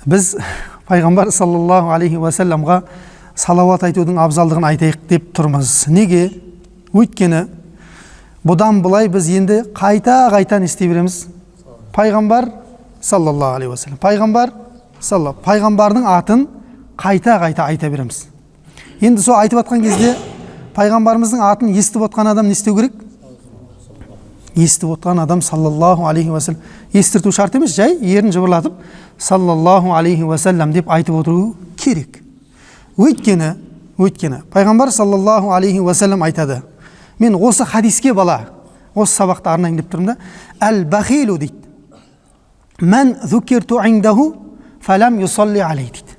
Біз пайғамбар саллаллаху алейхи уассаламға салауат айтудың абзалдығын айтайық деп тұрмыз. Неге? Өйткені бұдан былай біз енді қайта-қайта істей береміз. Пайғамбар саллаллаху алейхи уассалам, пайғамбардың атын қайта-қайта айта береміз. Енді сол айтып атқан кезде пайғамбарымыздың атын естіп отқан адам не істеу керек? Естіп отқан адам саллаллаху алейхи уассалам. Естірту шарт емес, жай ерін жыбырлатып саллаллаху алейхи уассалам деп айтып отыру керек. Өйткені пайғамбар саллаллаху алейхи уассалам айтады. Мен осы хадиске осы сабақты арнайын деп тұрмын да. Әл-бахилу дейді. Мән зукирту индаху фалам юсалли алейхи дейді.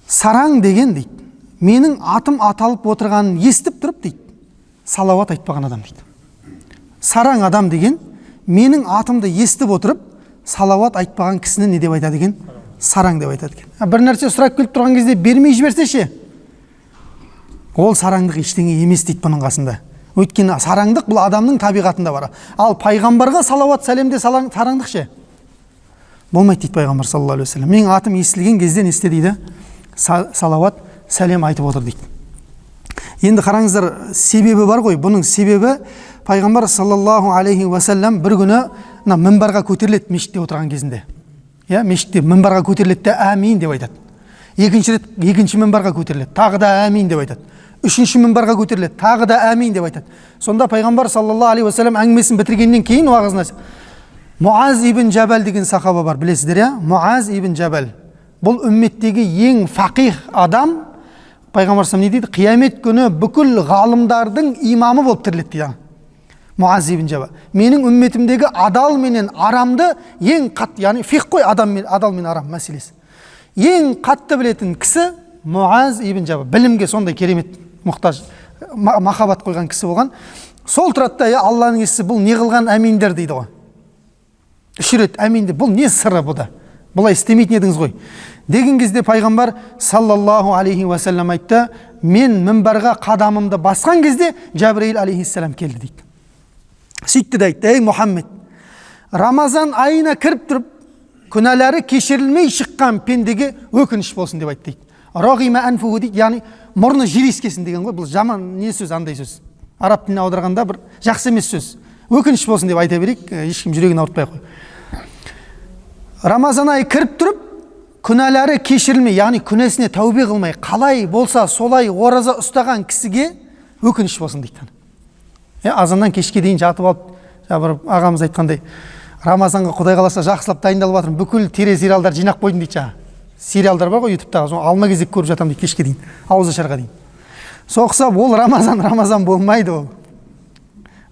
Сараң деген дейді. Менің атым аталып отырғанын естіп тұрып дейді. Салауат айтпаған адам дейді. Сараң адам деген менің атымды естіп отырып салауат айтпаған кісіні не деп айтады екен? Сараң деп айтады екен. Бір нәрсе сұрап келіп тұрған кезде бермей жіберсе ше, ол сараңдық ештеңе емес дейді бұның қасында. Өйткені сараңдық бұл адамның табиғатында бар. Ал пайғамбарға салауат сәлемде сараңдық ше болмайды дейді пайғамбар саллаллаху алейхи уассалам. Менің атым естілген кезде не істе дейді? Салауат сәлем айтып отыр дейді. Енді қараңыздар, себебі бар ғой. Бұның себебі пайғамбар саллаллаху алейхи уассалам бір күні мінбарға көтеріледі мешітте отырған кезінде. Мешітте мінбарға көтеріледі де әмин деп айтады. Екінші рет екінші мінбарға көтеріледі, тағы да әмин деп айтады. Үшінші мінбарға көтеріледі, тағы да әмин деп айтады. Сонда пайғамбар саллаллаху алейхи уассалам әңгімесін бітіргеннен кейін уағызына Муаз ибн Жабал деген сахаба бар, білесіздер, Муаз ибн Жабал. Бұл үмметтегі ең фақих адам. Пайғамбар саллаллаху алейхи уассалам не дейді? Қиямет күні бүкіл ғалымдардың имамы болып тіріледі дейді. Муаз ибн Жабал. Менің үмметімдегі адал менен арамды ең қатты, яғни фиқ қой, адал мен арам мәселесі. Ең қатты білетін кісі Муаз ибн Жабал. Білімге сондай керемет мұқтаж, махаббат қойған кісі болған. Сол тұрады да, Алланың есі бұл не қылған әминдер дейді ғой. Үш рет әминді, бұл не сыры бұда? Бұлай істемейтін едіңіз ғой. Деген кезде пайғамбар саллаллаху алейхи уассалам айтты, мен мінбарға қадамымды басқан кезде Жабраил алейхиссалам келді дейді. Сөйтті де айтты: ей Мұхаммед, Рамазан айына кіріп тұрып, күнәлары кешірілмей шыққан пендеге өкініш болсын деп айтты дейді. Рағима анфуху дейді, яғни мұрны жер ескесін деген ғой. Бұл жаман не сөз, андай сөз. Араб тіліне аударғанда бір жақсы емес сөз. Өкініш болсын деп айта берейік, ешкім жүрегін ауыртпай қой. Рамазан айы кіріп тұрып, күнәлары кешірілмей, яғни күнәсіне тәубе қылмай, қалай болса солай ораза ұстаған кісіге өкініш болсын дейді. Азаннан кешке дейін жатып алып, бір ағамыз айтқандай, Рамазанға Құдай қаласа жақсылап дайындалып жатырмын, бүкіл телесериалдар жинақ қойдым дейді. Сериалдар бар ғой ютубтағы, соны алма кезек көріп жатамын дейді кешке дейін, ауыз ашарға дейін. Соқса ол Рамазан болмайды ол.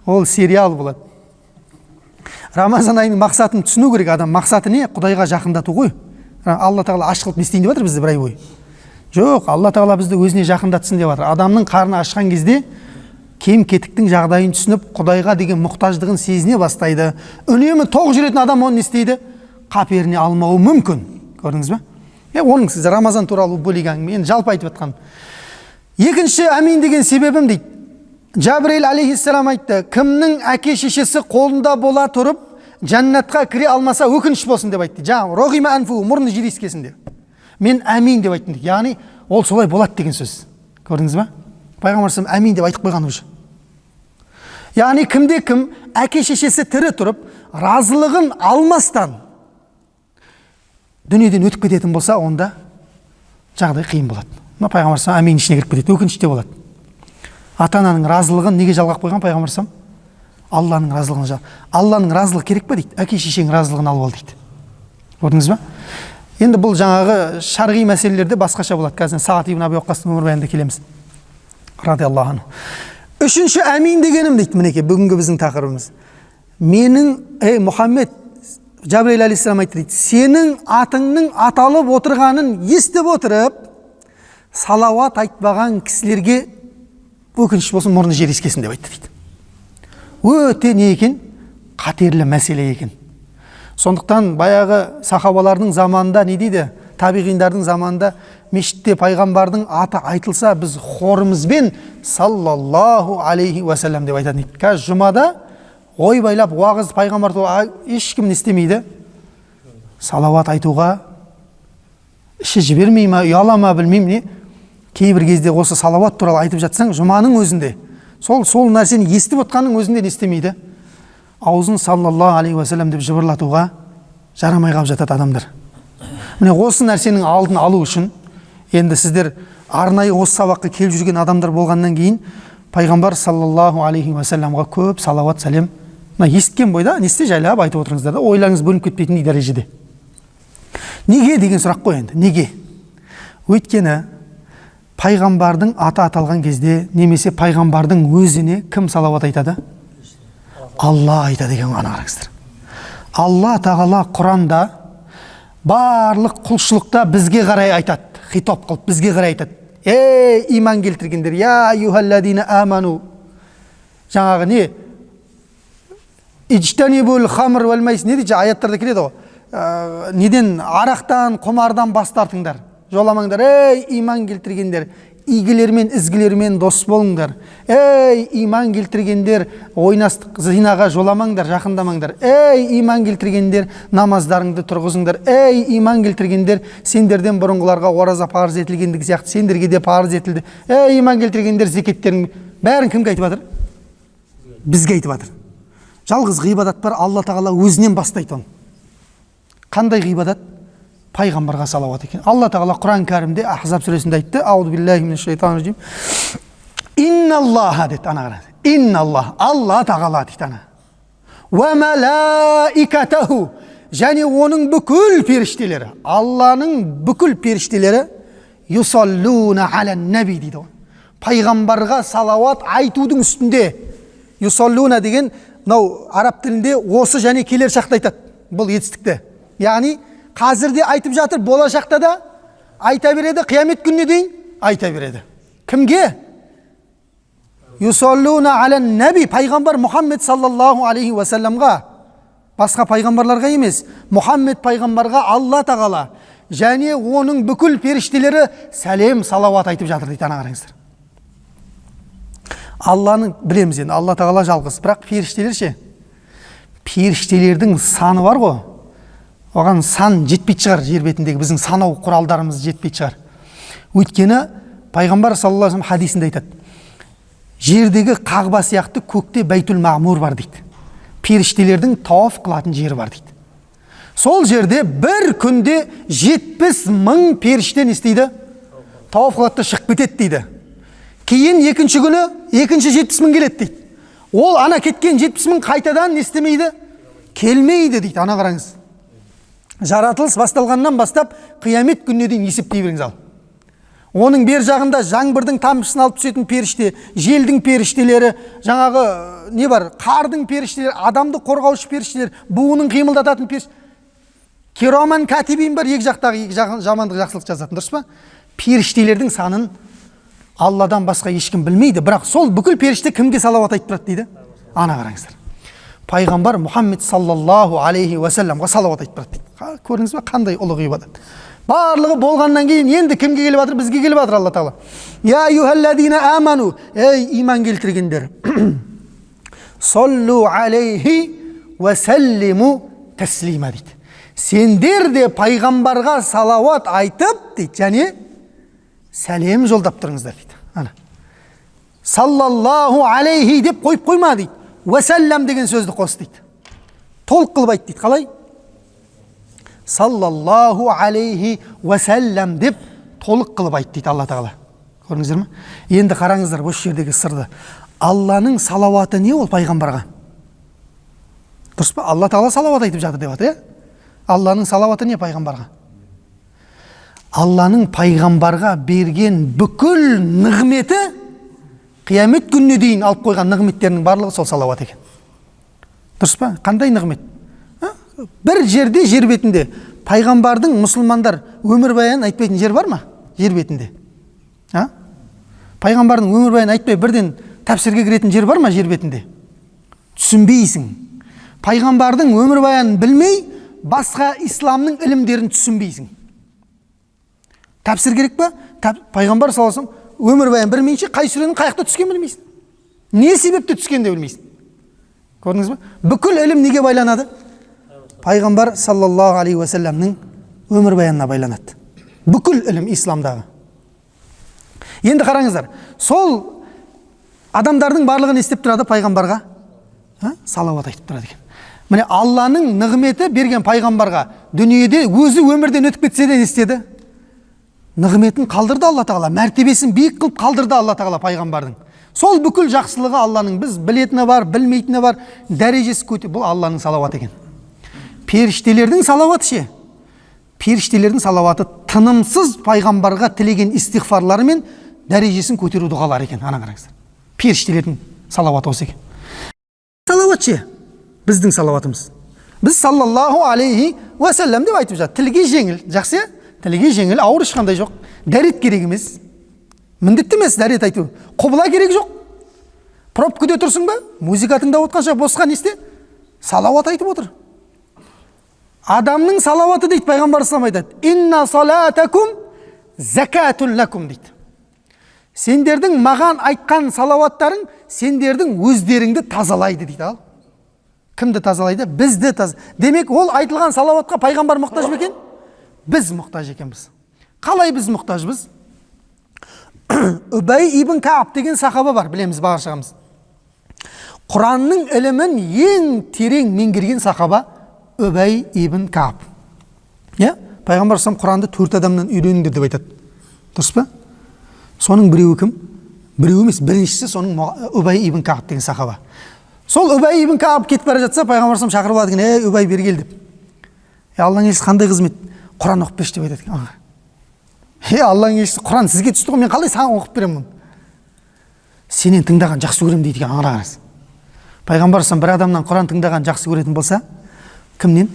Ол сериал болады. Рамазан айының мақсатын түсіну керек адам. Мақсаты не? Құдайға жақындату ғой. Алла тағала аш қылып не істейін деп жатыр бізді бір ай бойы. Жоқ, Алла тағала бізді өзіне жақындатсын деп жатыр. Адамның қарны ашқан кезде кем кетіктің жағдайын түсініп, Құдайға деген мұқтаждығын сезіне бастайды. Үнемі тоқ жүретін адам оны не істейді? Қаперіне алмауы мүмкін. Көрдіңіз бе? Оның сіз Рамазан туралы бөлек әңгіме, мен жалпы айтып жатқаным. Екінші әмин деген себебім дейді. Жабраил алейхиссалам айтты: кімнің әке шешесі қолында бола тұрып, жәннатқа кіре алмаса өкініш болсын деп айтты. Жаңағы рағима анфу, мұрны жер ескесін деп. Мен әмин деп айттым дейді. Яғни ол солай болады деген сөз. Көрдіңіз бе? Пайғамбар саллаллаху алейхи әмин деп айтып қойған уже. Яғни кімде кім әке шешесі тірі тұрып, разылығын алмастан дүниеден өтіп кететін болса, онда жағдай қиын болады. Пайғамбар саллаллаху алейхи әмин ішіне кіріп кетеді, өкініште болады. Ата-ананың разылығын неге жалғап қойған пайғамбар саллаллаху алейхи вассалам? Алланың разылығын жалғап. Алланың разылығы керек па дейді? Әке шешенің разылығын алып ал дейді. Көрдіңіз бе? Енді бұл жаңағы шарғи мәселелерде басқаша болады. Қазір Сағат ибн Аби Уаққастың өмірбаянында келеміз. Радиаллаху анху. Үшінші әмин дегенім дейді, мінекей бүгінгі біздің тақырыбымыз. Менің, ей Мұхаммед, Жабраил алейхиссалам айтты дейді, сенің атыңның аталып отырғанын естіп отырып, салауат айтпаған кісілерге өкініш болсын, мұрны жер ескесін деп айтты дейді. Өте не екен? Қатерлі мәселе екен. Сондықтан баяғы сахабалардың заманында не дейді? Табиғиндардың заманында мешітте пайғамбардың аты айтылса, біз хорымызбен саллаллаху алейхи уассалам деп айтады дейді. Қазір жұмада ой байлап уағыз пайғамбар туралы ешкім не істемейді? Салауат айтуға іші жібермей ма, ұяла ма білмеймін не. Кейбір кезде осы салауат туралы айтып жатсаң, жұманың өзінде сол нәрсені естіп отқанның өзінде не істемейді? Аузын саллаллаху алейхи уассалам деп жыбырлатуға жарамай қалып жатады адамдар. Міне осы нәрсенің алдын алу үшін енді сіздер арнайы осы сабаққа келіп жүрген адамдар болғаннан кейін пайғамбар саллаллаху алейхи уассаламға көп салауат сәлем естікен бойда не істе жайлап айтып отырыңыздар да, ойларыңыз бөлініп кетпейтіндей дәрежеде. Неге деген сұрақ қой енді? Неге? Өйткені пайғамбардың аты аталған кезде немесе пайғамбардың өзіне кім салауат айтады? Алла айтады екен, ғана қараңыздар. Алла тағала Құранда барлық құлшылықта бізге қарай айтады, хитап қылып бізге қарай айтады. Ей иман келтіргендер, я юхалладина аману. Жаңағы не? Ижтанибул хамр вал майс, не дейді? Аяттарда келеді ғой. Неден, арақтан, құмардан бас тартыңдар. Жоламаңдар. Ей иман келтіргендер, игілермен, ізгілермен дос болыңдар. Ей иман келтіргендер, ойнастық зинаға жоламаңдар, жақындамаңдар. Ей иман келтіргендер, намаздарыңды тұрғызыңдар. Ей иман келтіргендер, сендерден бұрынғыларға ораза парыз етілгендігі сияқты сендерге де парыз етілді. Ей иман келтіргендер, зекеттерің бәрін кімге айтып жатыр? Бізге айтып жатыр. Жалғыз ғибадат бар, Алла тағала өзінен бастайды оны. Қандай ғибадат? Пайғамбарға салауат екен. Алла тағала Құран кәрімде Ахзаб сүресінде айтты: "Аузу биллахи минаш шайтанир раджим." Инналлаха деді, ана қараңыз. Инналлах, Алла тағала дейді ана. Ва малаикатаху, және оның бүкіл періштелері, Алланың бүкіл періштелері юсаллуна алан наби дейді. Пайғамбарға салауат айтудың үстінде. Юсаллуна деген мынау араб тілінде осы және келер шақта айтады. Бұл етістікті. Яғни қазірде айтып жатыр, болашақта да айта береді, қиямет күніне дейін айта береді. Кімге? Юсаллуна алан наби, пайғамбар Мұхаммед саллаллаху алейхи уассаламға, басқа пайғамбарларға емес, Мұхаммед пайғамбарға Алла тағала және оның бүкіл періштелері сәлем салауат айтып жатыр дейді. Ана қараңыздар. Алланың білеміз енді, Алла тағала жалғыз, бірақ періштелер ше? Періштелердің саны бар ғой. Оған сан жетпейді шығар, жер бетіндегі біздің санау құралдарымыз жетпейді шығар. Өйткені пайғамбар саллаллаху алейхи вассалам хадисінде айтады: жердегі қағба сияқты көкте Бәйтул Мағмур бар дейді. Періштелердің тауаф қылатын жері бар дейді. Сол жерде бір күнде 70 мың періште не істейді? Тауаф қылады, шығып кетеді дейді. Кейін екінші күні екінші 70 мың келеді дейді. Ол ана кеткен 70 мың қайтадан не істемейді? Келмейді дейді. Ана қараңыз. Жаратылыс басталғаннан бастап қиямет күніне дейін есептей беріңіз ал. Оның бер жағында жаңбырдың тамшысын алып түсетін періште, желдің періштелері, жаңағы не бар? Қардың періштелері, адамды қорғаушы періштелер, буының қимылдататын періштелер. Кераман катибин бар, екі жақтағы екі жамандық жақсылық жазатын, дұрыс па? Періштелердің санын Алладан басқа ешкім білмейді, бірақ сол бүкіл періште кімге салауат айтып тұрады дейді? Ана қараңыздар. Пайғамбар Мұхаммед саллаллаху алейхи уассаламға салауат айтып тұрады дейді. Көрдіңіз бе, қандай ұлы ғибадат. Барлығы болғаннан кейін енді кімге келіп жатыр? Бізге келіп жатыр Алла тағала. Я юхалладина аману, ей иман келтіргендер. Саллу алейхи ва саллиму таслима дейді. Сендер де пайғамбарға салауат айтып дейді, және сәлем жолдап тұрыңыздар дейді. Ана. Саллаллаху алейхи деп қойып қойма дейді. Ва саллам деген сөзді қос дейді. Толық қылып айт дейді. Қалай? Саллаллаху алейхи ва саллам деп толық қылып айт дейді Алла тағала. Көрдіңіздер ме? Енді қараңыздар осы жердегі сырды. Алланың салауаты не ол пайғамбарға? Дұрыс па? Алла тағала салауат айтып жатыр деп жатыр, Алланың салауаты не пайғамбарға? Алланың пайғамбарға берген бүкіл нығметі қиямет күніне дейін алып қойған нығметтерінің барлығы сол салауат екен. Дұрыс па? Қандай нығмет? Бір жерде, жер бетінде пайғамбардың мұсылмандар өмірбаянын айтпайтын жер бар ма? Жер бетінде. Пайғамбардың өмірбаянын айтпай бірден тәпсірге кіретін жер бар ма жер бетінде? Түсінбейсің. Пайғамбардың өмірбаянын білмей, басқа исламның ілімдерін түсінбейсің. Тәпсір керек па? Пайғамбар саласың, өмірбаян білмейінше қай сүренің қаяқта түскен білмейсің. Не себепті түскен де білмейсің. Көрдіңіз ба? Бүкіл ілім неге байланады? Пайғамбар саллаллаху алейхи уассаламның өмірбаянына байланады. Бүкіл ілім исламдағы. Енді қараңыздар, сол адамдардың барлығы не істеп тұрады пайғамбарға? Салауат айтып тұрады екен. Міне Алланың нығметі берген пайғамбарға дүниеде өзі өмірден өтіп кетсе де не істеді? Нығметін қалдырды Алла Тағала, мәртебесін биік қылып қалдырды Алла Тағала пайғамбардың. Сол бүкіл жақсылығы Алланың, біз білетіні бар, білмейтіні бар, дәрежесі көтерді. Бұл Алланың салауаты екен. Періштелердің салауаты ше? Періштелердің салауаты тынымсыз пайғамбарға тілеген истиғфарлары мен дәрежесін көтеру дұғалары екен. Ана қараңыздар. Періштелердің салауаты осы екен. Салауат ше? Біздің салауатымыз. Біз саллаллаху алейхи ва саллям деп айтып жатыр. Тілге жеңіл, жақсы? Тілге жеңіл, ауыр ешқандай жоқ. Дәрет керек емес. Міндетті емес дәрет айту. Құбыла керек жоқ. Пробкада тұрсың ба? Музыка тыңдап отқанша босқа не істе? Салауат айтып отыр. Адамның салауаты дейді пайғамбар салам айтады. Инна салатакум закатун лакум дейді. Сендердің маған айтқан салауаттарың сендердің өздеріңді тазалайды дейді. Ал. Кімді тазалайды? Бізді Демек, ол айтылған салауатқа пайғамбар мұқтаж ма екен? Біз мұқтаж екенбіз. Қалай біз мұқтажбыз? Үбәй ибн Кааб деген сахаба бар, білеміз баршамыз. Құранның ілімін ең терең меңгерген сахаба Үбәй ибн Кааб. Пайғамбар салам Құранды 4 адамнан үйреніңдер деп айтады. Дұрыс па? Соның біреуі кім? Біреуі емес, біріншісі соның Үбәй ибн Кааб деген сахаба. Сол Үбәй ибн Кааб кетіп бара жатса, пайғамбар салам шақырып алады екен, Үбәй бері кел деп. Алланың елшісі қандай қызмет? Құран оқып берші деп айтады екен. Алланың елшісі, Құран сізге түсті ғой, мен қалай саған оқып беремін? Сенен тыңдаған жақсы көремін дейді екен, қараңыз. Пайғамбар салам бір адамнан Құран тыңдаған жақсы көретін болса, кімнен?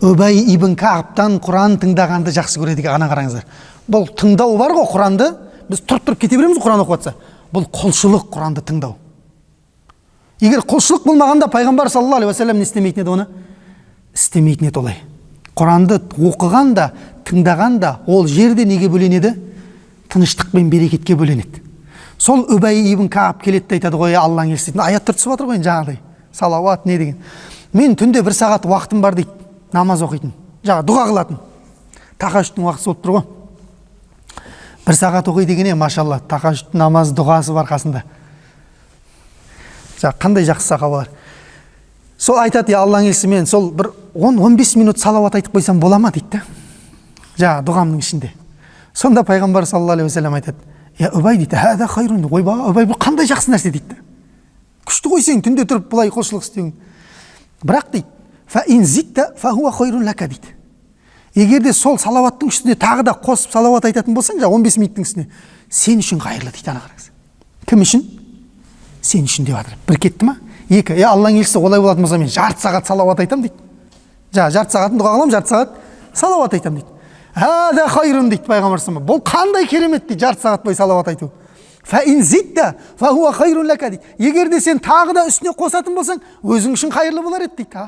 Үбәй ибн Каабтан Құран тыңдағанды жақсы көреді екен, қараңыздар. Бұл тыңдау бар ғой Құранды, біз тұрып кете береміз Құран оқып жатса. Бұл құлшылық Құранды тыңдау. Егер құлшылық болмағанда пайғамбар саллаллаху алейхи ва саллям не істемейтін еді оны? Істемейтін еді олай. Құранды оқығанда, тыңдағанда ол жерде неге бөленеді? Тыныштық пен берекетке бөленеді. Сол Үбәй ибн Кааб келеді айтады ғой, Алланың елшісі, аяттар түсіп жатыр ғой жаңағыдай. Салауат не деген. Мен түнде 1 сағат уақытым бар дейді, намаз оқитын. Жаңа дұға қылатын. Тахажжудтың уақыты болып тұр ғой. 1 сағат оқиды деген, машалла, тахажжуд намаз дұғасы бар қасында. Қандай жақсы сахабалар. Сол айтады, Алланың елшісі, мен сол бір 10-15 минут салауат айтып қойсам бола ма дейді. Жаңа дұғамның ішінде. Сонда пайғамбар саллаллаху алейхи ва саллям айтады, Үбәй дейді, хәза хайрун, ойба, Үбәй бұл қандай жақсы нәрсе дейді. Күшті ғой сен түнде тұрып бұлай құлшылық істеуің. Бірақ дейді, фа ин зитта фа хуа хайрун лака дейді. Егер де сол салауаттың үстіне тағы да қосып салауат айтатын болсаң, 15 минуттың үстіне, сен үшін қайырлы дейді, ана қараңыз. Кім үшін? Сен үшін деп жатыр. Бір кетті ма? Екі. Алланың елшісі олай болатын болса, мен жарты сағат салауат айтам дейді. Жарты сағатын дұға қыламын, жарты сағат салауат айтам дейді. Хәза хайрун дейді пайғамбар салам. Бұл қандай керемет дейді, жарты сағат бойы салауат айту. Фа ин зитта фа хуа хайрун лака дейді. Егер де сен тағы да үстіне қосатын болсаң, өзің үшін қайырлы болар еді дейді.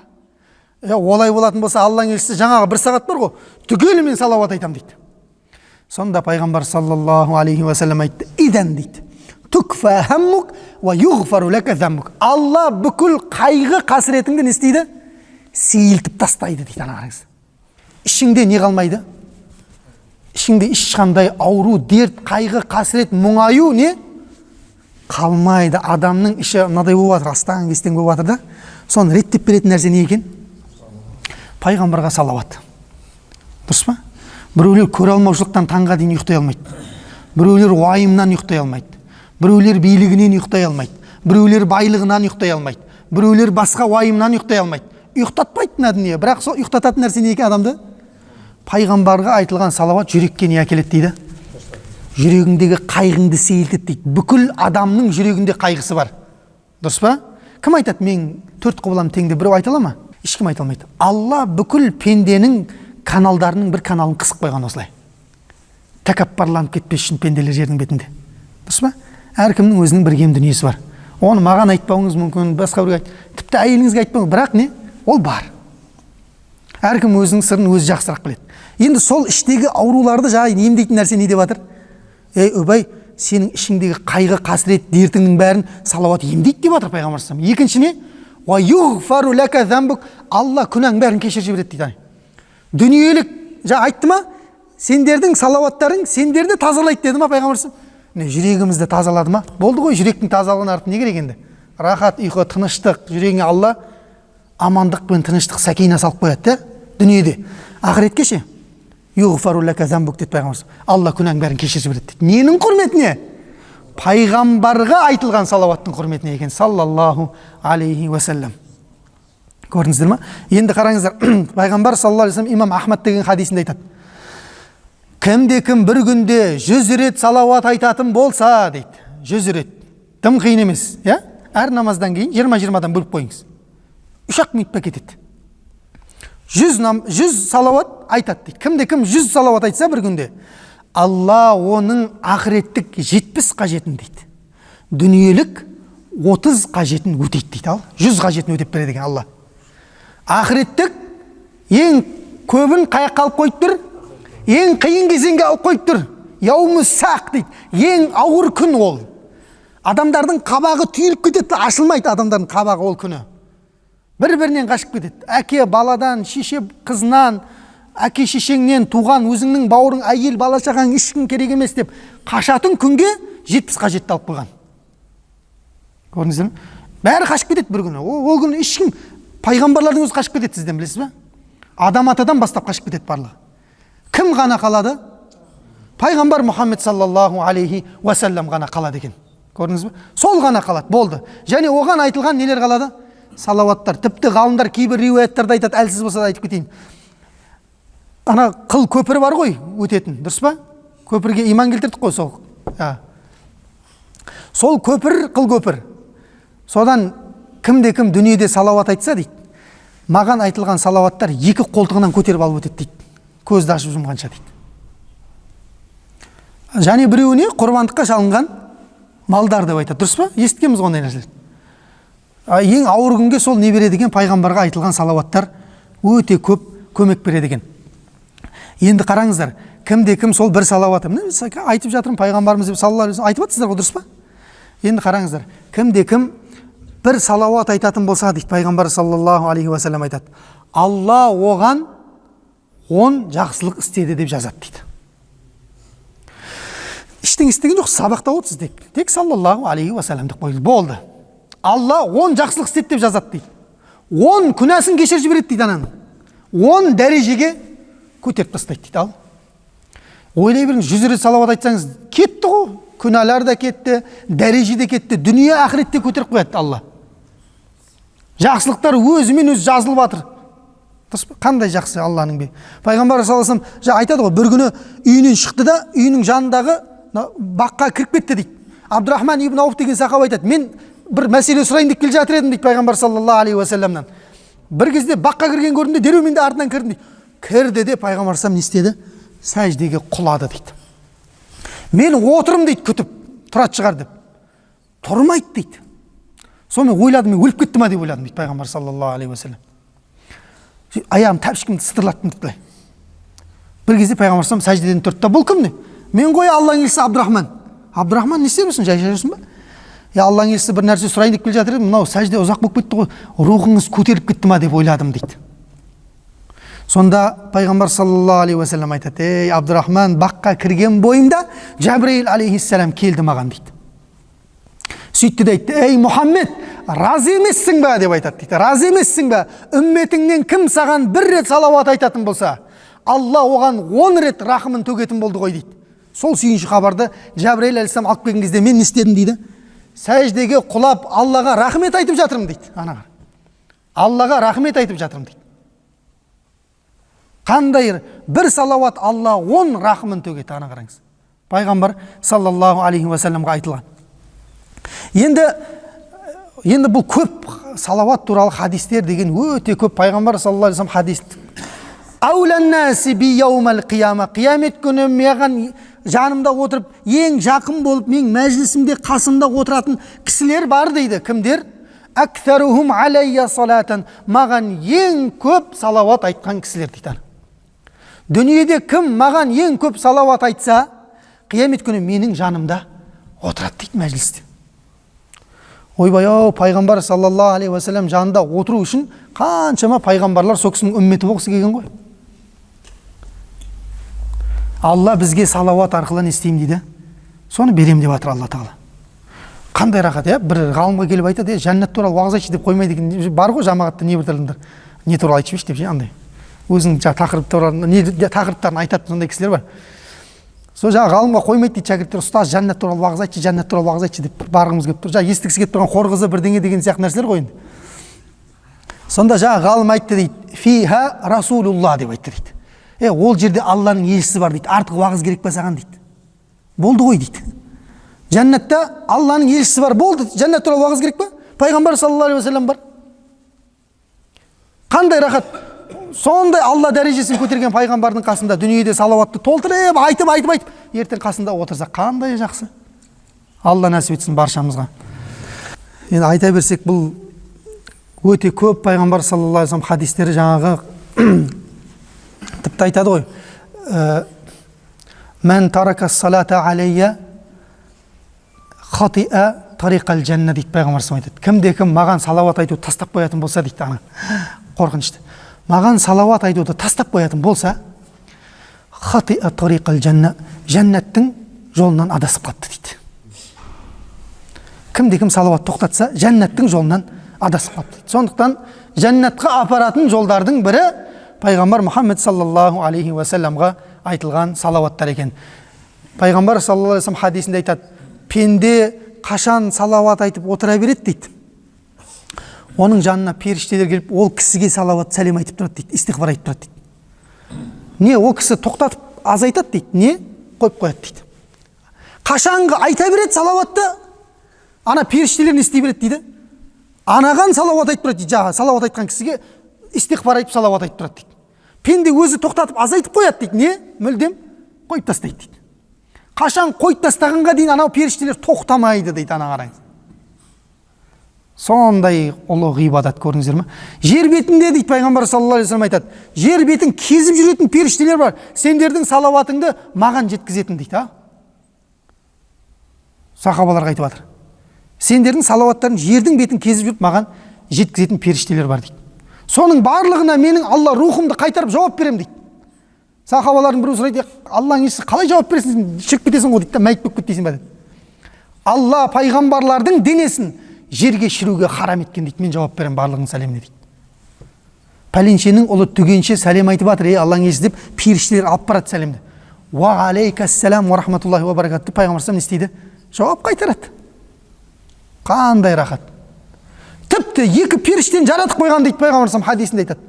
Олай болатын болса, Алланың елшісі жаңағы 1 сағат бар ғой, түгелімен салауат айтам дейді. Сонда пайғамбар саллаллаху алейхи ва саллям айтты, идан дейді. Tukfa hammuk va yughfaru laka zambuk. Алла бүкіл қайғы қасіретіңді не істейді? Сейілтіп тастайды дейді, ана қараңыз. Ішіңде не қалмайды? Ішіңде ешқандай ауру, дерт, қайғы, қасірет, мұңаю не? Қалмайды. Адамның іші мынадай болып жатыр, астан-кестен болып жатыр да. Соны реттеп беретін нәрсе не екен? Пайғамбарға салауат. Дұрыс па? Біреулер көре алмаушылықтан таңға дейін ұйықтай алмайды. Біреулер уайымнан ұйықтай алмайды. Біреулер билігінен ұйықтай алмайды. Біреулер байлығынан ұйықтай алмайды. Біреулер басқа уайымнан ұйықтай алмайды. Ұйықтатпайды дүние. Бірақ сол ұйықтататын нәрсе не екен адамды? Пайғамбарға айтылған салауат жүрекке не әкеледі дейді? Жүрегіңдегі қайғыңды сейілтеді дейді. Бүкіл адамның жүрегінде қайғысы бар. Дұрыс па? Кім айтады, мен 4 құбылам тең деп біреу айта ала ма? Ешкім айта алмайды. Алла бүкіл пенденің каналдарының бір каналын қысып қойған осылай. Тәкаппарланып кетпес үшін пенделер жердің бетінде. Дұрыс па? Әркімнің өзінің бір кем дүниесі бар. Оны маған айтпауыңыз мүмкін, басқа біреуге тіпті әйеліңізге айтпауыңыз, бірақ не? Ол бар. Әркім өзінің сырын өзі жақсырақ біледі. Енді сол іштегі ауруларды жай емдейтін нәрсе не деп жатыр? Үбәй, сенің ішіңдегі қайғы, қасірет, дертіңнің бәрін салауат емдейді деп жатыр пайғамбар салам. Екінші не? Ва юғфару лака замбук. Алла күнәң бәрін кешіріп жібереді дейді. Дүниелік, айтты ма? сендердің салауаттарың сендерді тазалайды деді ма пайғамбарымыз? Міне жүрегімізді тазалады ма? Болды ғой, жүректің тазалығын арты не керек енді? Рахат, ұйқы, тыныштық, жүрегіңе Алла амандық пен тыныштық, сәкина салып қояды, дүниеде. Ақыретке ше? Юғфару лака замбук деді пайғамбарымыз. Алла күнәң бәрін кешіріп жібереді дейді. Ненің құрметіне? Пайғамбарға айтылған салауаттың құрметіне екен, саллаллаху алейхи уассалам. Көрдіңіздер ма? Енді қараңыздар, пайғамбар саллаллаху алейхи уассалам имам Ахмад деген хадисінде айтады. Кімде-кім бір күнде 100 рет салауат айтатын болса, дейді. 100 рет. Тым қиын емес, я? Әр намаздан кейін 20-20-дан бөліп қойыңыз. 3-ақ минутта кетеді. 100 салауат айтады дейді. Кімде-кім 100 салауат айтса бір күнде, Алла оның ақыреттік 70 қажетін дейді. Дүниелік 30 қажетін өтейді дейді. Ал 100 қажетін өтеп береді деген Алла. Ақыреттік ең көбін қаяққа алып қойып тұр? Ең қиын кезеңге алып қойып тұр. Яумус сақ дейді. Ең ауыр күн ол. Адамдардың қабағы түйіліп кетеді, ашылмайды адамдардың қабағы ол күні. Бір-бірінен қашып кетеді. Әке баладан, шеше қызынан, әке шешеңнен туған өзіңнің бауырың, әйел бала шағаң ешкім керек емес деп қашатын күнге 70 қажетті алып қойған. Көрдіңіздер ме? Бәрі қашып кетеді бір күні. Ол күні ешкім, пайғамбарлардың өзі қашып кетеді, сізден білесіз бе? Адам атадан бастап қашып кетеді барлығы. Кім ғана қалады? Пайғамбар Мұхаммед саллаллаху алейхи уассалам ғана қалады екен. Көрдіңіз бе? Сол ғана қалады, болды. Және оған айтылған нелер қалады? Салауаттар. Тіпті ғалымдар кейбір риуаяттарда айтады, әлсіз болса да айтып кетейін. Ана қыл көпір бар ғой, өтетін, дұрыс па? Көпірге иман келтірдік қой сол. Сол көпір, қыл көпір. Содан кімде-кім дүниеде салауат айтса дейді, маған айтылған салауаттар 2 қолтығынан көтеріп алып өтеді дейді. Көзді ашып жұмғанша дейді. Және біреуіне құрбандыққа шалынған малдар деп айтады, дұрыс па? Естігенбіз ондай нәрселер. Ең ауыр күнге сол не береді екен? Пайғамбарға айтылған салауаттар өте көп көмек береді екен. Енді қараңыздар, кімде-кім сол бір салауаты, айтып жатырмын пайғамбарымыз саллаллаху алейхи айтып жатсыздар ғой, дұрыс па? Енді қараңыздар, кімде-кім бір салауат айтатын болса дейді, пайғамбар саллаллаху алейхи уассалам айтады, Алла оған 10 жақсылық істеді деп жазады дейді. Іштің істеген жоқ, сабақта отырсыз тек саллаллаху алейхи уассалам деп қойды, болды. Алла 10 жақсылық істеді деп жазады дейді. 10 күнәсін кешіріп жібереді дейді ананың. 10 дәрежеге көтеріп тастайды дейді. Ал ойлай беріңіз, 100 рет салауат айтсаңыз кетті ғой, күнәлар да кетті, дәреже де кетті, дүние ақыретте көтеріп қояды Алла. Жақсылықтар өзімен өзі жазылып жатыр. Қандай жақсы Алланың бе. Пайғамбар саллаллаху алейхи вассалам айтады ғой, бір күні үйінен шықты да, үйінің жанындағы баққа кіріп кетті дейді. Абдурахман ибн Ауф деген сахаба айтады, мен бір мәселе сұрайын деп келе жатыр едім дейді пайғамбар саллаллаху алейхи вассаламнан. Бір кезде баққа кірген көрдім де, дереу мен де артынан кірдім дейді. Кірді де пайғамбар саллаллаху не істеді? Сәждеге құлады дейді. Мен отырым дейді, күтіп, тұрады шығар деп. Тұрмайды дейді. Сонымен ойладым, мен өліп кетті ма деп ойладым дейді пайғамбар саллаллаху алейхи вассалам. Аяғым тәпішкімді сытырлаттым дейді. Бір кезде пайғамбар саллаллаху алейхи сәждеден тұрды да, бұл кім не? Мен ғой Алланың елшісі Абдурахман. Абдурахман не істеп жүрсің? Жай жүрсің ба? Алланың елшісі бір нәрсе сұрайын деп келе жатыр едім, мынау сәжде ұзақ болып кетті ғой, рухыңыз көтеріліп кетті ма деп ойладым дейді. Сонда пайғамбар саллаллаху алейхи уассалам айтады, ей Абдурахман, баққа кірген бойымда Жабраил алейхиссалам келді маған дейді. Сөйтті де айтты, ей Мұхаммед, разы емессің бе деп айтады дейді. Разы емессің бе? Үмметіңнен кім саған бір рет салауат айтатын болса, Алла оған 10 рет рахымын төгетін болды ғой дейді. Сол сүйінші хабарды Жабраил алейхиссалам алып келген кезде мен не істедім дейді? Сәждеге құлап Аллаға рахмет айтып жатырмын дейді. Анаға. Аллаға рахмет айтып жатырмын дейді. Қандай бір салауат Алла 10 рахымын төгеді, ана қараңыз. Пайғамбар саллаллаху алейхи уассаламға айтылған. Енді бұл көп салауат туралы хадистер деген өте көп. Пайғамбар саллаллаху алейхи уассалам хадис. Ауланнаси би яумал қияма. Қиямет күні маған жанымда отырып, ең жақын болып, мен мәжілісімде қасымда отыратын кісілер бар дейді. Кімдер? Актарухум алейя салатан. Маған ең көп салауат айтқан кісілер дейді. Дүниеде кім маған ең көп салауат айтса, қиямет күні менің жанымда отырады дейді мәжілісте. Ойбай-ау, пайғамбар саллаллаху алейхи уассалам жанында отыру үшін қаншама пайғамбарлар сол кісінің үмметі болғысы келген ғой. Алла бізге салауат арқылы не істеймін дейді, соны берем деп жатыр Алла тағала. Қандай рахат, бір ғалымға келіп айтады, жәннат туралы уағыз айтшы деп қоймайды екен. Бар ғой жамағатта не бір адамдар, не туралы айтып жіберші деп андай. Өзінің тақырыптарын айтатын сондай кісілер бар. Сол ғалымға қоймайды дейді шәкірттер, ұстаз жәннат туралы уағыз айтшы, жәннат туралы уағыз айтшы деп барғымыз келіп тұр. Естігісі келіп тұрған хор қызы бірдеңе деген сияқты нәрселер ғой енді. Сонда ғалым айтты дейді, фиха расулулла деп айтты дейді. Ол жерде Алланың елшісі бар дейді, артық уағыз керек па саған дейді. Болды ғой дейді. Жәннатта Алланың елшісі бар, болды. Жәннат туралы уағыз керек па? Пайғамбар саллаллаху алейхи уассалам бар. Қандай рахат. Сондай Алла дәрежесін көтерген пайғамбардың қасында дүниеде салауатты толтырып, айтып, ертең қасында отырса қандай жақсы. Алла нәсіп етсін баршамызға. Енді айта берсек, бұл өте көп пайғамбар саллаллаху алейхи уассалам хадистері жаңағы тіпті айтады ғой. Мән тарака салата алейя хатиа тариқал жанна дейді пайғамбар саллаллаху алейхи уассалам. Кім маған салауат айту тастап қоятын болса дейді, ана қорқынышты. Маған салауат айтуды тастап қоятын болса, хатиа тариқал жанна, жаннаттың жолынан адасып қалыпты дейді. Кім салауат тоқтатса, жаннаттың жолынан адасып қалыпты дейді. Сондықтан жаннатқа апаратын жолдардың бірі пайғамбар Мұхаммед саллаллаху алейхи уассаламға айтылған салауаттар екен. Пайғамбар саллаллаху алейхи уассалам хадисінде айтады, пенде қашан салауат айтып отыра береді дейді, оның жанына періштелер келіп, ол кісіге салауат сәлем айтып тұрады дейді, истиғфар айтып тұрады дейді. Не, ол кісі тоқтатып азайтады дейді, не, қойып қояды дейді. Қашанғы айта береді салауатты, ана періштелер не істей береді дейді, анаған салауат айтып тұрады дейді, салауат айтқан кісіге истиғфар айтып салауат айтып тұрады дейді. Пенде өзі тоқтатып азайтып қояды дейді, не, мүлдем қойып тастайды дейді. Қашан қойып тастағанға дейін анау періштелер тоқтамайды дейді, ана қараңыз. Сондай ұлы ғибадат көрдіңіздер ме? Жер бетінде дейді пайғамбар саллаллаху алейхи вассалам айтады, жер бетін кезіп жүретін періштелер бар, сендердің салауатыңды маған жеткізетін дейді. Сахабаларға айтып жатыр. Сендердің салауаттарын жердің бетін кезіп жүріп маған жеткізетін періштелер бар дейді. Соның барлығына менің Алла рухымды қайтарып жауап берем дейді. Сахабалардың біреу сұрайды, Алланың елшісі қалай жауап бересің, шіріп кетесің ғой дейді, мәйіт болып кетесің бе дейді. Алла пайғамбарлардың денесін жерге шіруге харам еткен дейді, мен жауап берем барлығының сәлеміне дейді. Пәленшенің ұлы түгенше сәлем айтып жатыр, Алланың елшісі деп періштелер алып барады сәлемді. Ва алейкассалам ва рахматуллахи ва баракату. Пайғамбар не істейді? Жауап қайтарады. Қандай рахат. Тіпті екі періштені жаратып қойған дейді пайғамбар хадисінде айтады.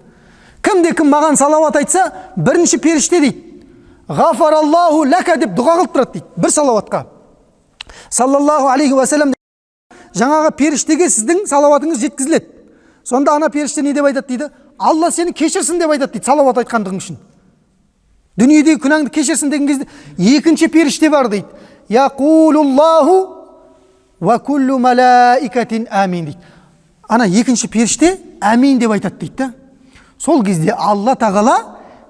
Кім маған салауат айтса, бірінші періште дейді, ғафараллаху ләка деп дұға қылып тұрады дейді, бір салауатқа. Саллаллаху алейхи уассалам, жаңағы періштеге сіздің салауатыңыз жеткізіледі. Сонда ана періште не деп айтады дейді, Алла сені кешірсін деп айтады дейді, салауат айтқандығың үшін. Дүниедегі күнәңді кешірсін деген кезде екінші періште бар дейді. Яқулуллаху ва куллу малаикатин амин дейді. Ана екінші періште амин деп айтады дейді. Сол кезде Алла тағала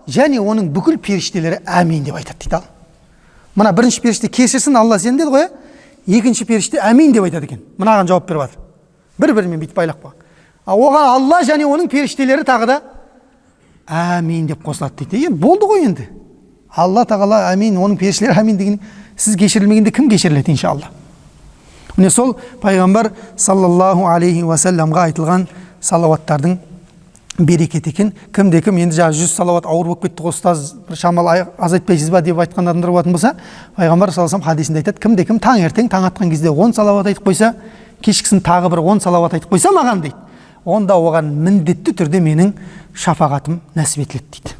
және оның бүкіл періштелері амин деп айтады дейді. Мына бірінші періште кешірсін Алла сен деді ғой, екінші періште амин деп айтады екен. Мынаған жауап беріп жатыр. Бір-бірімен бүйтіп байлап қойған. Оған Алла және оның періштелері тағы да амин деп қосылады дейді. Болды ғой енді. Алла тағала амин, оның періштелері амин деген, сіз кешірілмегенде кім кешіріледі иншалла. Міне сол пайғамбар саллаллаху алейхи уассаламға айтылған салауаттардың берекет екен. Кім енді жаңа 100 салауат ауыр болып кетті ғой ұстаз, шамал азайтпайсыз ба деп айтқан адамдар болатын болса, пайғамбар саллаллаху алейхи вассалам хадисінде айтады, кім таңертең таң атқан кезде 10 салауат айтып қойса, кешкісін тағы бір 10 салауат айтып қойса маған дейді, онда оған міндетті түрде менің шафағатым нәсіп етіледі дейді.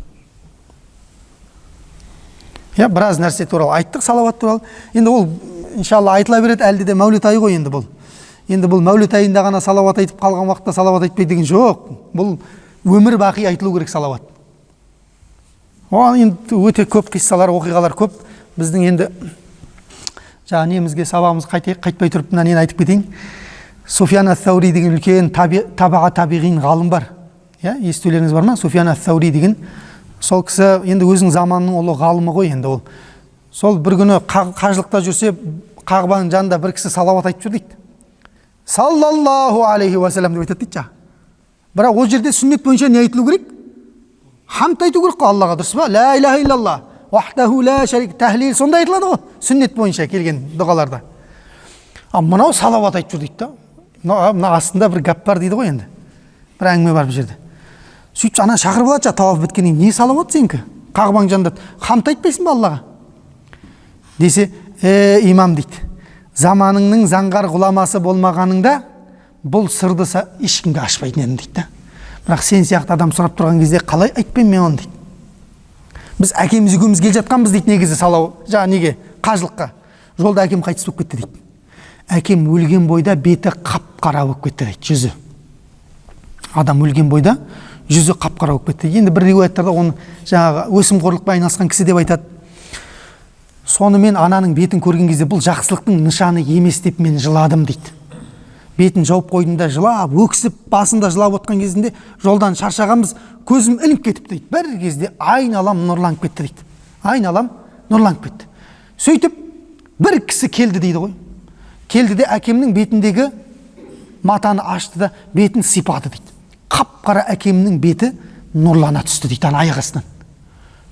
Біраз нәрсе туралы айттық, салауат туралы. Енді ол иншалла айтыла береді, әлде де мәуліт айы ғой енді бұл. Енді бұл мәуліт айында ғана салауат айтып қалған уақытта салауат айтпайды деген жоқ. Бұл өмір бақи айтылу керек салауат. Енді өте көп қиссалар, оқиғалар көп. Біздің енді жаңа немізге сабағымыз қайтпай тұрып мына нені айтып кетейін. Суфиян ат-Таури деген үлкен табиғин ғалым бар. Естулеріңіз бар ма? Суфиян ат-Таури деген. Сол кісі енді өзінің заманының ұлы ғалымы ғой енді ол. Сол бір күні қажылықта жүрсе, Қағбаның жанында бір кісі салауат айтып жүр дейді. Саллаллаху алейхи уассалам деп айтады дейді. Бірақ ол жерде сүннет бойынша не айтылу керек? Хамд айту керек қой Аллаға, дұрыс па? Ла илаха иллаллах вахтаху ла шарик, тәһлил сондай айтылады ғой, сүннет бойынша келген дұғаларда. Мынау салауат айтып жүр дейді да. Мына астында бір гәп бар дейді ғой енді. Бір әңгіме бар бұл жерде. Сөйтіп ана шақырып алады, тауап біткеннен не салауат сенікі? Қағбаң жанында хамд айтпайсың ба Аллаға? Десе, имам дейді, заманыңның заңғар ғұламасы болмағаныңда бұл сырды ешкімге ашпайтын едім дейді да. Бірақ сен сияқты адам сұрап тұрған кезде қалай айтпаймын мен оны дейді. Біз әкеміз екеуміз келе жатқанбыз дейді, негізі неге қажылыққа. Жолда әкем қайтыс болып кетті дейді. Әкем өлген бойда беті қап-қара болып кетті дейді, жүзі. Адам өлген бойда жүзі қап-қара болып кетті. Енді бір риуаяттарда оны өсімқорлықпен айналысқан кісі деп айтады. Сонымен ананың бетін көрген кезде бұл жақсылықтың нышаны емес деп мен жыладым дейді. Бетін жауып қойдым да жылап, өксіп, басында жылап отқан кезінде жолдан шаршағанбыз, көзім ілініп кетіп дейді. Бір кезде айналам нұрланып кетті дейді. Айналам нұрланып кетті. Сөйтіп бір кісі келді дейді ғой. Келді де әкемнің бетіндегі матаны ашты да бетін сипады дейді. Қап-қара әкемнің беті нұрлана түсті дейді ана аяқ астынан.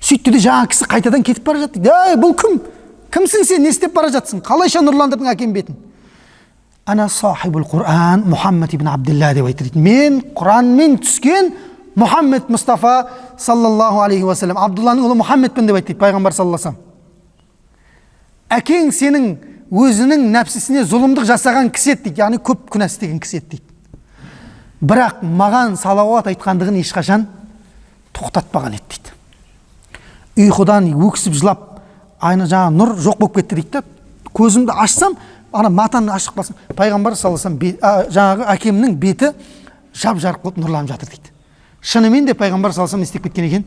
Сөйтті де жаңа кісі қайтадан кетіп бара жатты дейді. Ей, бұл кім? Кімсің сен? Не істеп бара жатсың? Қалайша нұрландырдың әкем бетін? Ана сахибул Құран Мұхаммад ибн Абдилла деп айтты дейді. Мен Құранмен түскен Мұхаммед Мұстафа саллаллаху алейхи ва саллям, Абдулланың ұлы Мұхаммедпін деп айтты пайғамбар саллаллаху алейхи ва саллям. Әкең сенің өзінің нәпсісіне зұлымдық жасаған кісі еді дейді, яғни көп күнә істеген кісі еді дейді. Бірақ маған салауат айтқандығын ешқашан тоқтатпаған еді дейді. Ұйқыдан өксіп жылап, айна жаңа нұр жоқ болып кетті дейді. Көзімді ашсам, ана матаны ашып қалсам, пайғамбар саллаллаху алейхи ва саллям жаңағы әкемнің беті жап-жарық болып нұрланып жатыр дейді. Шынымен де пайғамбар саллаллаху алейхи ва саллям істеп кеткен екен,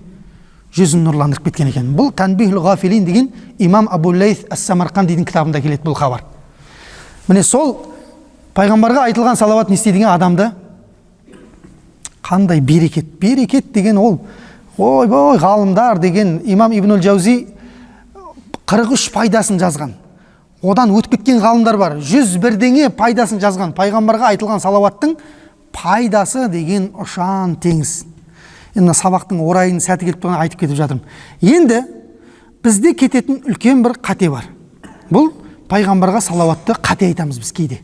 жүзін нұрландырып кеткен екен. Бұл Танбихул ғафилин деген имам Абу Лейс ас-Самарқандидің кітабында келеді бұл хабар. Міне сол пайғамбарға айтылған салауат не істейді деген адамды қандай берекет. Берекет деген ол, ой, ғалымдар деген имам Ибнул Джаузи 43 пайдасын жазған. Одан өтіп кеткен ғалымдар бар. 101 пайдасын жазған. Пайғамбарға айтылған салауаттың пайдасы деген ұшан теңіз. Енді сабақтың орайын сәті келіп тұрған айтып кетіп жатырмын. Енді бізде кететін үлкен бір қате бар. Бұл пайғамбарға салауатты қате айтамыз біз кейде.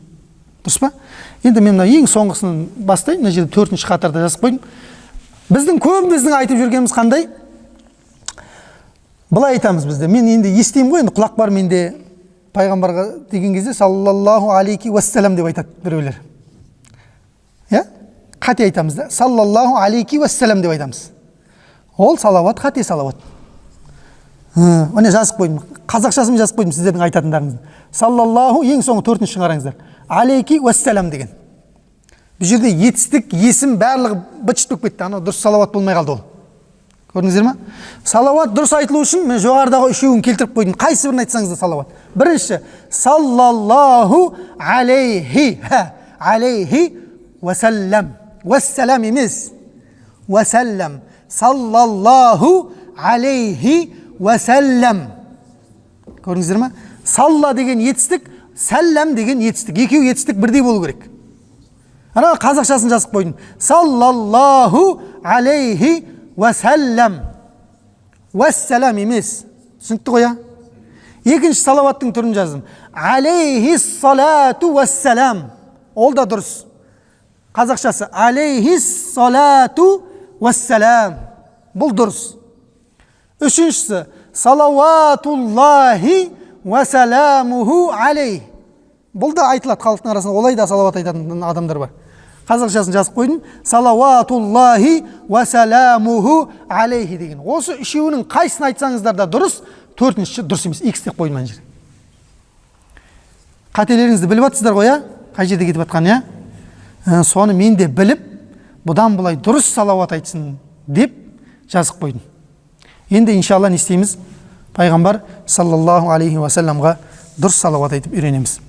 Дұрыс па? Енді мен ең соңғысын бастайын. Мына жерде 4-ші қатарда жазып қойдым. Көбіміздің айтып жүргеніміз қандай? Былай айтамыз бізде. Мен енді естеймін ғой, енді құлақ бар менде. Пайғамбарға деген кезде саллаллаху алейхи уассалам деп айтады біреулер. Қате айтамыз да, саллаллаху алейхи уассалам деп айтамыз. Ол салауат, қате салауат. Оны жазып қойдым. Қазақшасын жазып қойдым сіздердің айтатындарыңызды. Саллаллаху, ең соңғы 4-ші қараңыздар. Алейхи уассалам деген. Бұл жерде етістік, есім барлығы быт-шыт болып кетті. Ана дұрыс салауат болмай қалды ол. Көрдіңіздер ме? Салауат дұрыс айтылу үшін мен жоғарыдағы үшеуін келтіріп қойдым. Қайсы бірін айтсаңыз да салауат. Бірінші, саллаллаху алейхи уассалам. Уассалам емес. Уассалам. Саллаллаху алейхи уассалам. Көрдіңіздер ме? Салла деген етістік, сәллам деген етістік. Екеу етістік бірдей болу керек. Ана қазақшасын жазып қойдым. Саллаллаху алейхи уассалам. Уассалам емес. Түсінікті қоя? Екінші салауаттың түрін жаздым. Алейхи салату уассалам. Ол да дұрыс. Қазақшасы алейхи салату уассалам. Бұл дұрыс. Үшіншісі салаватуллахи уассаламуху алейх. Бұл да айтылады халықтың арасында, олай да салават айтатын адамдар бар. Қазақшасын жазып қойдым. Салаватуллахи уассаламуху алейхи деген. Осы үшеуінің қайсысын айтсаңыздар да дұрыс, 4-ші дұрыс емес. X деп қойдым ана жерде. Қателеріңізді біліп жатсыздар ғой, қай жерде кетіп жатқан, соны мен де біліп, бұдан бұлай дұрыс салауат айтсын деп жазып қойдым. Енді иншалла не істейміз? Пайғамбар саллаллаху алейхи ва салламға дұрыс салауат айтып үйренеміз.